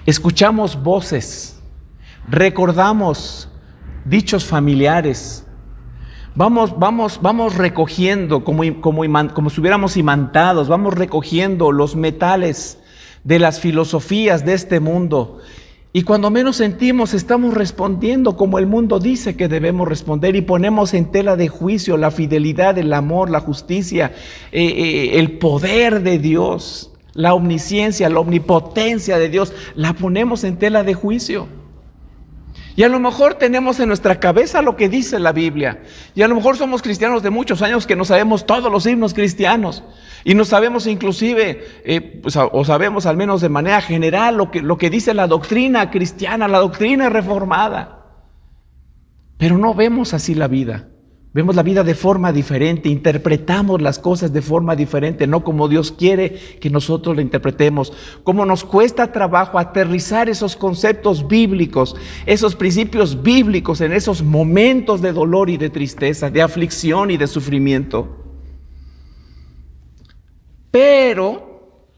Escuchamos voces, recordamos dichos familiares, vamos recogiendo como si hubiéramos imantados, vamos recogiendo los metales de las filosofías de este mundo, y cuando menos sentimos estamos respondiendo como el mundo dice que debemos responder, y ponemos en tela de juicio la fidelidad, el amor, la justicia, el poder de Dios, la omnisciencia, la omnipotencia de Dios, la ponemos en tela de juicio. Y a lo mejor tenemos en nuestra cabeza lo que dice la Biblia. Y a lo mejor somos cristianos de muchos años que no sabemos todos los himnos cristianos. Y no sabemos inclusive, o sabemos al menos de manera general lo que dice la doctrina cristiana, la doctrina reformada. Pero no vemos así la vida. Vemos la vida de forma diferente, interpretamos las cosas de forma diferente, no como Dios quiere que nosotros la interpretemos. Como nos cuesta trabajo aterrizar esos conceptos bíblicos, esos principios bíblicos en esos momentos de dolor y de tristeza, de aflicción y de sufrimiento. Pero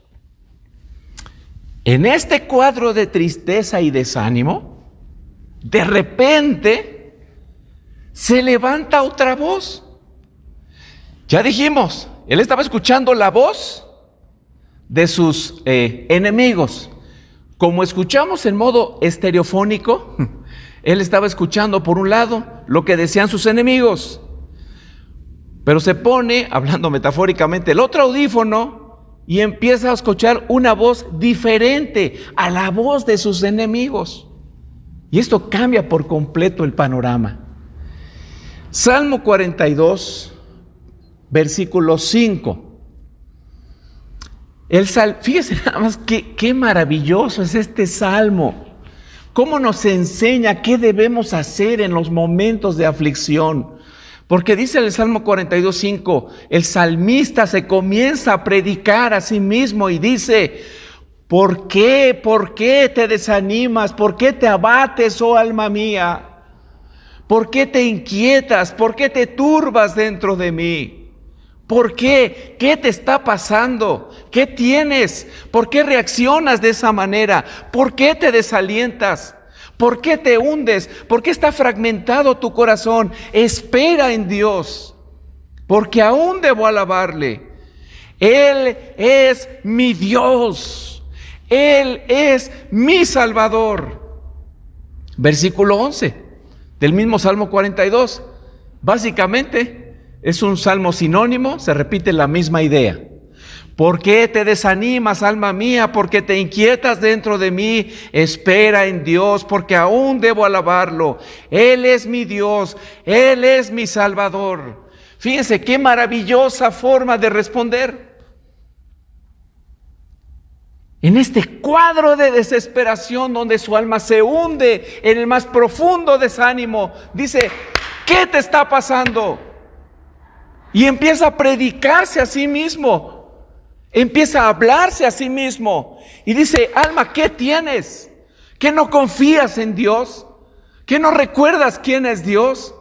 en este cuadro de tristeza y desánimo, de repente se levanta otra voz. Ya dijimos, él estaba escuchando la voz de sus enemigos. Como escuchamos en modo estereofónico, él estaba escuchando por un lado lo que decían sus enemigos, pero se pone, hablando metafóricamente, el otro audífono y empieza a escuchar una voz diferente a la voz de sus enemigos. Y esto cambia por completo el panorama. Salmo 42, versículo 5. Fíjese nada más qué maravilloso es este salmo, cómo nos enseña qué debemos hacer en los momentos de aflicción. Porque dice el Salmo 42:5, el salmista se comienza a predicar a sí mismo y dice: ¿por qué? ¿Por qué te desanimas? ¿Por qué te abates, oh alma mía? ¿Por qué te inquietas? ¿Por qué te turbas dentro de mí? ¿Por qué? ¿Qué te está pasando? ¿Qué tienes? ¿Por qué reaccionas de esa manera? ¿Por qué te desalientas? ¿Por qué te hundes? ¿Por qué está fragmentado tu corazón? Espera en Dios, porque aún debo alabarle. Él es mi Dios. Él es mi Salvador. Versículo 11 del mismo Salmo 42. Básicamente es un salmo sinónimo, se repite la misma idea. ¿Por qué te desanimas, alma mía? ¿Por qué te inquietas dentro de mí? Espera en Dios, porque aún debo alabarlo. Él es mi Dios, Él es mi Salvador. Fíjense qué maravillosa forma de responder. En este cuadro de desesperación donde su alma se hunde en el más profundo desánimo, dice: ¿qué te está pasando? Y empieza a predicarse a sí mismo, empieza a hablarse a sí mismo y dice: alma, ¿qué tienes? ¿Que no confías en Dios? ¿Que no recuerdas quién es Dios?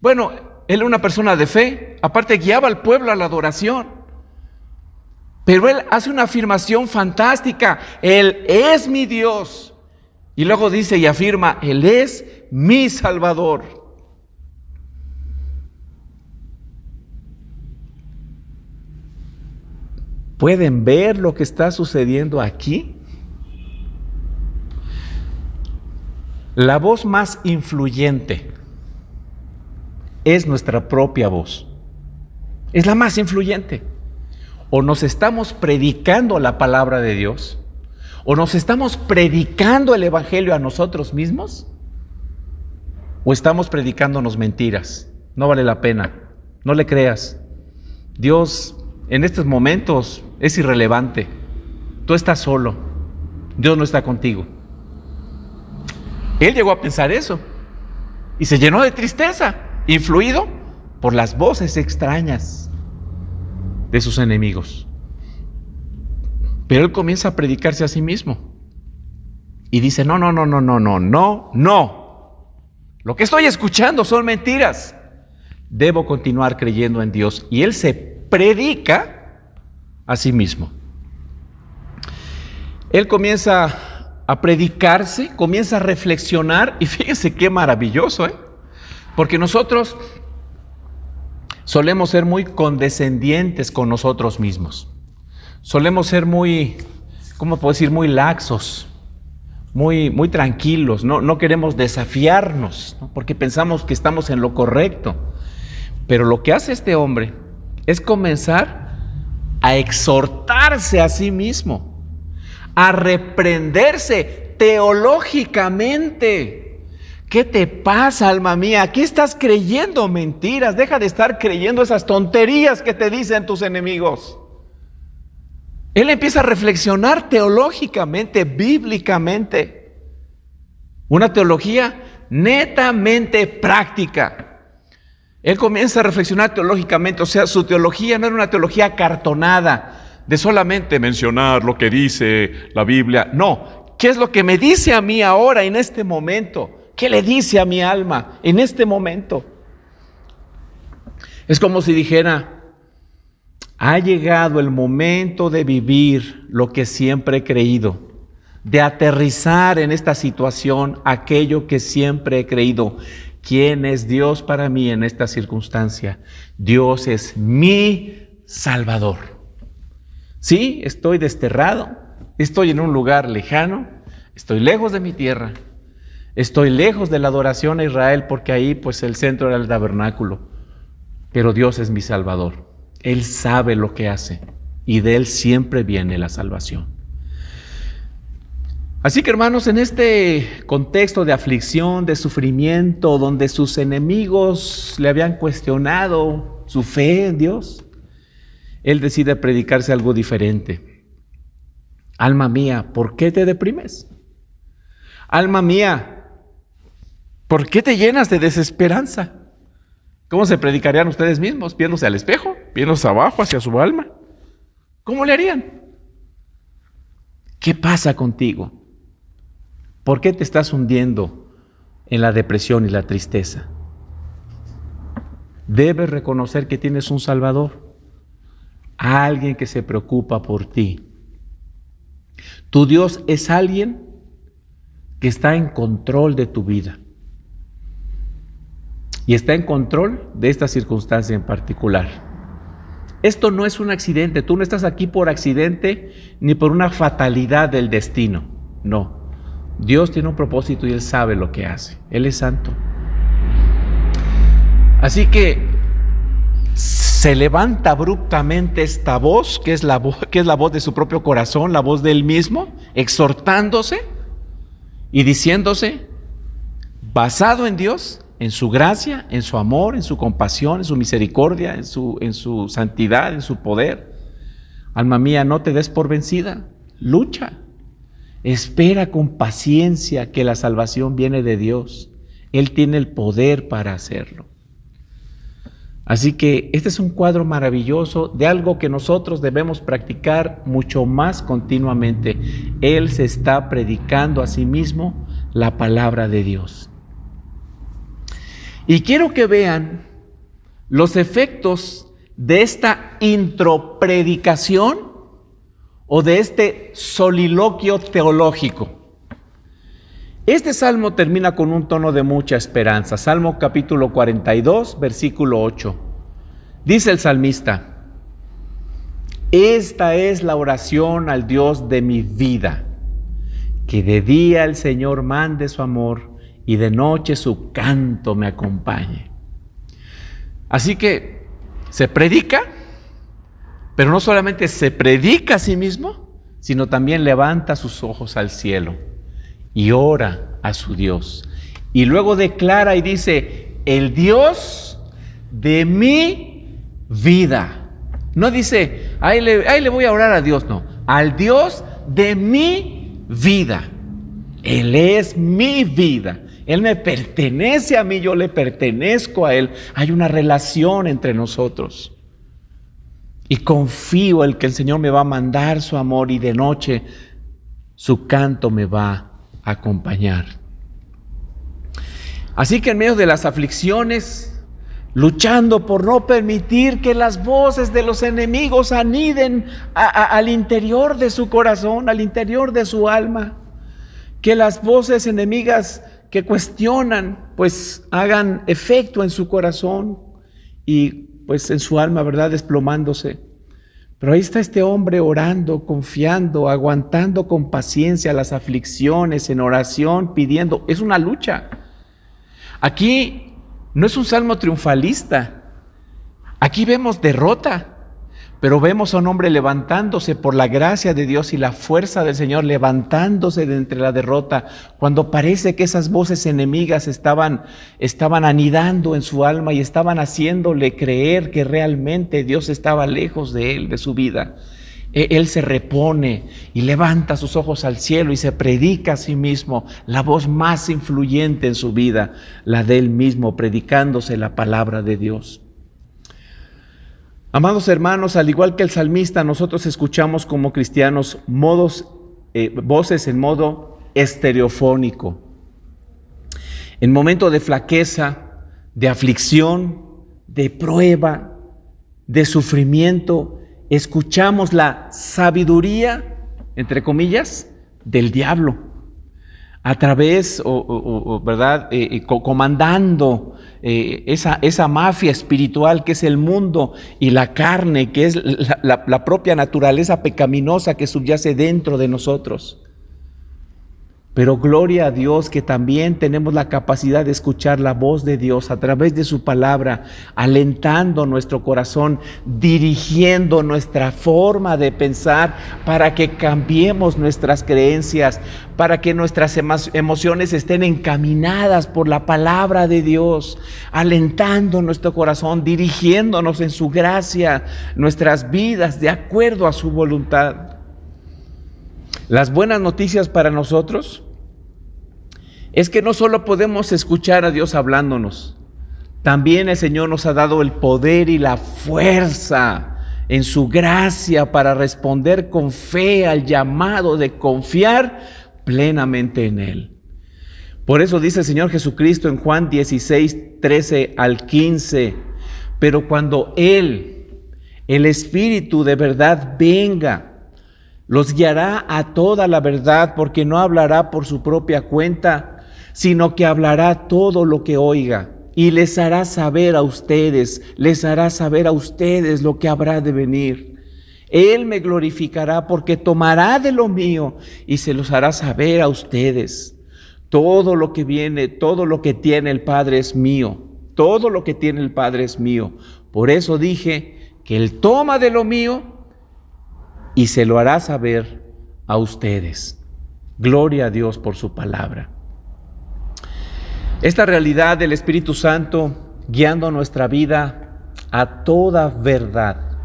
Bueno, él era una persona de fe, aparte guiaba al pueblo a la adoración. Pero él hace una afirmación fantástica: Él es mi Dios. Y luego dice y afirma: Él es mi Salvador. ¿Pueden ver lo que está sucediendo aquí? La voz más influyente es nuestra propia voz. Es la más influyente. O nos estamos predicando la palabra de Dios, o nos estamos predicando el evangelio a nosotros mismos, o estamos predicándonos mentiras. No vale la pena, no le creas. Dios en estos momentos es irrelevante. Tú estás solo, Dios no está contigo. Él llegó a pensar eso y se llenó de tristeza, influido por las voces extrañas de sus enemigos. Pero él comienza a predicarse a sí mismo y dice: no. Lo que estoy escuchando son mentiras. Debo continuar creyendo en Dios. Y él se predica a sí mismo. Él comienza a predicarse, comienza a reflexionar, y fíjense qué maravilloso, porque nosotros solemos ser muy condescendientes con nosotros mismos. Solemos ser muy, ¿cómo puedo decir?, muy laxos, muy tranquilos. No queremos desafiarnos, ¿no? Porque pensamos que estamos en lo correcto. Pero lo que hace este hombre es comenzar a exhortarse a sí mismo, a reprenderse teológicamente. ¿Qué te pasa, alma mía? ¿Qué estás creyendo mentiras? Deja de estar creyendo esas tonterías que te dicen tus enemigos. Él empieza a reflexionar teológicamente, bíblicamente. Una teología netamente práctica. Él comienza a reflexionar teológicamente, o sea, su teología no era una teología cartonada, de solamente mencionar lo que dice la Biblia. No, ¿qué es lo que me dice a mí ahora, en este momento? ¿Qué le dice a mi alma en este momento? Es como si dijera: ha llegado el momento de vivir lo que siempre he creído, de aterrizar en esta situación aquello que siempre he creído. ¿Quién es Dios para mí en esta circunstancia? Dios es mi Salvador. Sí, estoy desterrado, estoy en un lugar lejano, estoy lejos de mi tierra. Estoy lejos de la adoración a Israel, porque ahí pues el centro era el tabernáculo. Pero Dios es mi Salvador. Él sabe lo que hace y de Él siempre viene la salvación. Así que, hermanos, en este contexto de aflicción, de sufrimiento, donde sus enemigos le habían cuestionado su fe en Dios, él decide predicarse algo diferente. Alma mía, ¿por qué te deprimes? Alma mía, ¿por qué te llenas de desesperanza? ¿Cómo se predicarían ustedes mismos? ¿Viéndose al espejo? ¿Viéndose abajo hacia su alma? ¿Cómo le harían? ¿Qué pasa contigo? ¿Por qué te estás hundiendo en la depresión y la tristeza? Debes reconocer que tienes un Salvador, alguien que se preocupa por ti. Tu Dios es alguien que está en control de tu vida y está en control de esta circunstancia en particular. Esto no es un accidente, tú no estás aquí por accidente ni por una fatalidad del destino, no. Dios tiene un propósito y Él sabe lo que hace, Él es santo. Así que se levanta abruptamente esta voz, que es la voz de su propio corazón, la voz de Él mismo, exhortándose y diciéndose, basado en Dios, en su gracia, en su amor, en su compasión, en su misericordia, en su santidad, en su poder. Alma mía, no te des por vencida, lucha, espera con paciencia que la salvación viene de Dios. Él tiene el poder para hacerlo. Así que este es un cuadro maravilloso de algo que nosotros debemos practicar mucho más continuamente. Él se está predicando a sí mismo la palabra de Dios. Y quiero que vean los efectos de esta intropredicación o de este soliloquio teológico. Este salmo termina con un tono de mucha esperanza. Salmo capítulo 42, versículo 8. Dice el salmista: esta es la oración al Dios de mi vida, que de día el Señor mande su amor y de noche su canto me acompañe. Así que se predica, pero no solamente se predica a sí mismo, sino también levanta sus ojos al cielo y ora a su Dios. Y luego declara y dice, el Dios de mi vida. No dice, ahí le voy a orar a Dios, no. Al Dios de mi vida. Él es mi vida. Él me pertenece a mí, yo le pertenezco a Él. Hay una relación entre nosotros. Y confío en que el Señor me va a mandar su amor y de noche su canto me va a acompañar. Así que en medio de las aflicciones, luchando por no permitir que las voces de los enemigos aniden al interior de su corazón, al interior de su alma, que las voces enemigas que cuestionan, pues hagan efecto en su corazón y pues en su alma, ¿verdad?, desplomándose. Pero ahí está este hombre orando, confiando, aguantando con paciencia las aflicciones, en oración, pidiendo. Es una lucha. Aquí no es un salmo triunfalista. Aquí vemos derrota, pero vemos a un hombre levantándose por la gracia de Dios y la fuerza del Señor, levantándose de entre la derrota, cuando parece que esas voces enemigas estaban anidando en su alma y estaban haciéndole creer que realmente Dios estaba lejos de él, de su vida. Él se repone y levanta sus ojos al cielo y se predica a sí mismo la voz más influyente en su vida, la de él mismo, predicándose la palabra de Dios. Amados hermanos, al igual que el salmista, nosotros escuchamos como cristianos voces en modo estereofónico. En momento de flaqueza, de aflicción, de prueba, de sufrimiento, escuchamos la sabiduría, entre comillas, del diablo. A través, ¿verdad?, comandando esa mafia espiritual que es el mundo y la carne, que es la propia naturaleza pecaminosa que subyace dentro de nosotros. Pero gloria a Dios que también tenemos la capacidad de escuchar la voz de Dios a través de su palabra, alentando nuestro corazón, dirigiendo nuestra forma de pensar para que cambiemos nuestras creencias, para que nuestras emociones estén encaminadas por la palabra de Dios, alentando nuestro corazón, dirigiéndonos en su gracia, nuestras vidas de acuerdo a su voluntad. Las buenas noticias para nosotros es que no solo podemos escuchar a Dios hablándonos, también el Señor nos ha dado el poder y la fuerza en su gracia para responder con fe al llamado de confiar plenamente en Él. Por eso dice el Señor Jesucristo en Juan 16, 13 al 15, pero cuando Él, el Espíritu de verdad, venga, los guiará a toda la verdad, porque no hablará por su propia cuenta, sino que hablará todo lo que oiga, y les hará saber a ustedes lo que habrá de venir. Él me glorificará, porque tomará de lo mío y se los hará saber a ustedes. Todo lo que viene, todo lo que tiene el Padre es mío. Todo lo que tiene el Padre es mío. Por eso dije que Él toma de lo mío y se lo hará saber a ustedes. Gloria a Dios por su palabra. Esta realidad del Espíritu Santo guiando nuestra vida a toda verdad,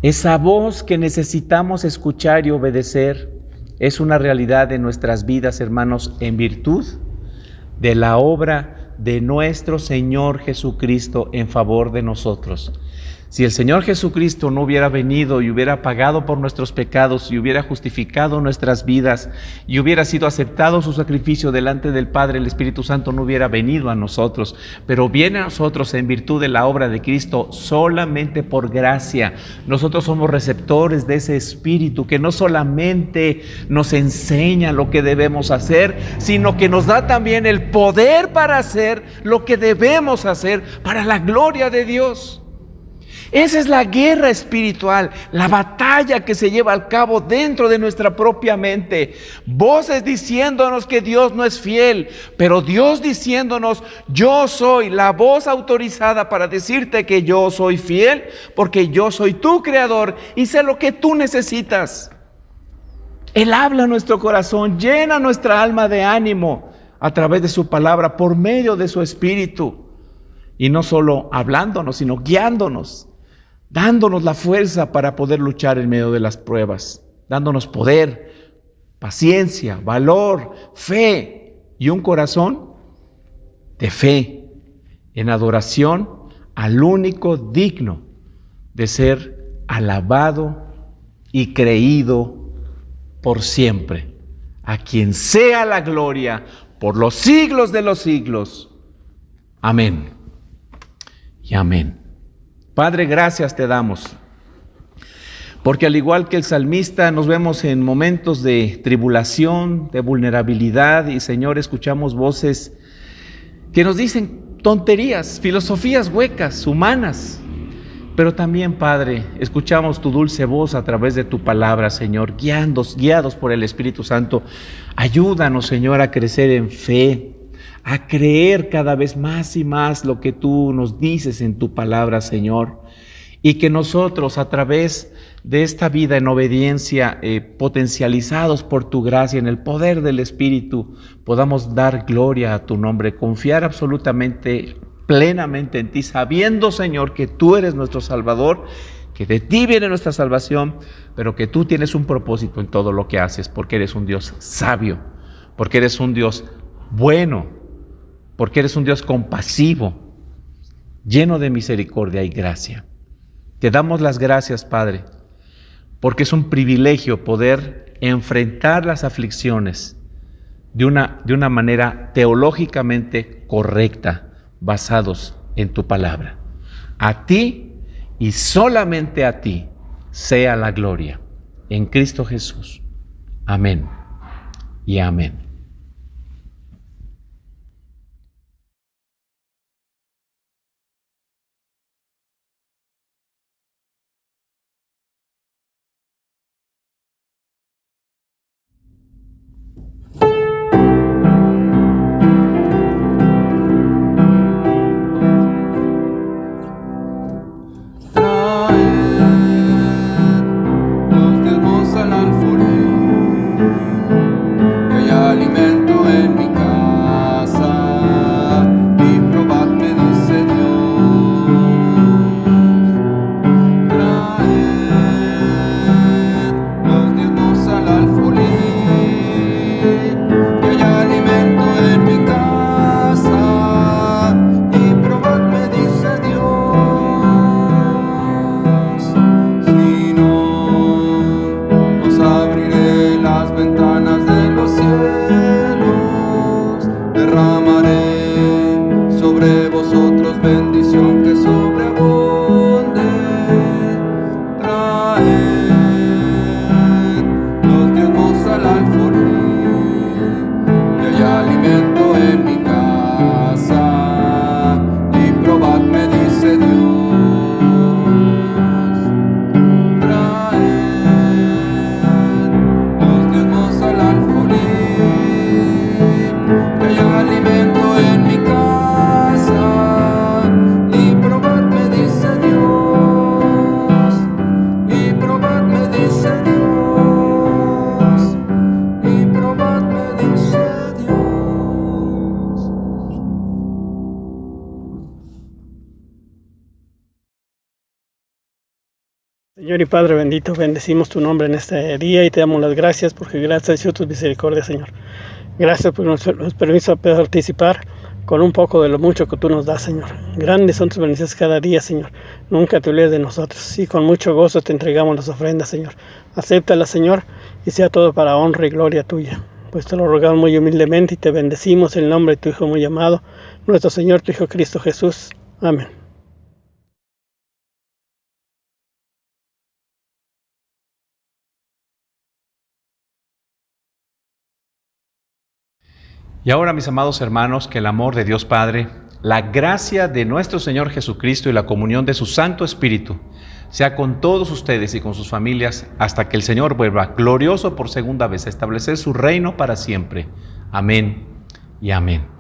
esa voz que necesitamos escuchar y obedecer, es una realidad de nuestras vidas, hermanos, en virtud de la obra de nuestro Señor Jesucristo en favor de nosotros. Si el Señor Jesucristo no hubiera venido y hubiera pagado por nuestros pecados y hubiera justificado nuestras vidas y hubiera sido aceptado su sacrificio delante del Padre, el Espíritu Santo no hubiera venido a nosotros, pero viene a nosotros en virtud de la obra de Cristo solamente por gracia. Nosotros somos receptores de ese Espíritu que no solamente nos enseña lo que debemos hacer, sino que nos da también el poder para hacer lo que debemos hacer para la gloria de Dios. Esa es la guerra espiritual, la batalla que se lleva a cabo dentro de nuestra propia mente. Voces diciéndonos que Dios no es fiel, pero Dios diciéndonos: yo soy la voz autorizada para decirte que yo soy fiel, porque yo soy tu creador y sé lo que tú necesitas. Él habla a nuestro corazón, llena nuestra alma de ánimo a través de su palabra, por medio de su Espíritu. Y no solo hablándonos, sino guiándonos, dándonos la fuerza para poder luchar en medio de las pruebas, dándonos poder, paciencia, valor, fe y un corazón de fe en adoración al único digno de ser alabado y creído por siempre, a quien sea la gloria por los siglos de los siglos. Amén y amén. Padre, gracias te damos, porque al igual que el salmista nos vemos en momentos de tribulación, de vulnerabilidad, y Señor, escuchamos voces que nos dicen tonterías, filosofías huecas, humanas, pero también, Padre, escuchamos tu dulce voz a través de tu palabra, Señor, guiados por el Espíritu Santo. Ayúdanos, Señor, a crecer en fe, a creer cada vez más y más lo que tú nos dices en tu palabra, Señor, y que nosotros, a través de esta vida en obediencia, potencializados por tu gracia, en el poder del Espíritu, podamos dar gloria a tu nombre, confiar absolutamente, plenamente en ti, sabiendo, Señor, que tú eres nuestro Salvador, que de ti viene nuestra salvación, pero que tú tienes un propósito en todo lo que haces, porque eres un Dios sabio, porque eres un Dios bueno, porque eres un Dios compasivo, lleno de misericordia y gracia. Te damos las gracias, Padre, porque es un privilegio poder enfrentar las aflicciones de una manera teológicamente correcta, basados en tu palabra. A ti y solamente a ti sea la gloria, en Cristo Jesús. Amén y amén.
Los diezmos al alfolí, y allá vosotros bendición que sobreabunde. Traed los diezmos al alfolí, y hay alimento en mi casa, y probad, me dice Dios.
Señor y Padre bendito, bendecimos tu nombre en este día y te damos las gracias porque gracias ha sido tu misericordia, Señor. Gracias por nos permiso participar con un poco de lo mucho que tú nos das, Señor. Grandes son tus bendiciones cada día, Señor. Nunca te olvides de nosotros. Y con mucho gozo te entregamos las ofrendas, Señor. Acéptalas, Señor, y sea todo para honra y gloria tuya. Pues te lo rogamos muy humildemente y te bendecimos en el nombre de tu Hijo muy amado, nuestro Señor, tu Hijo Cristo Jesús. Amén.
Y ahora, mis amados hermanos, que el amor de Dios Padre, la gracia de nuestro Señor Jesucristo y la comunión de su Santo Espíritu sea con todos ustedes y con sus familias hasta que el Señor vuelva glorioso por segunda vez a establecer su reino para siempre. Amén y amén.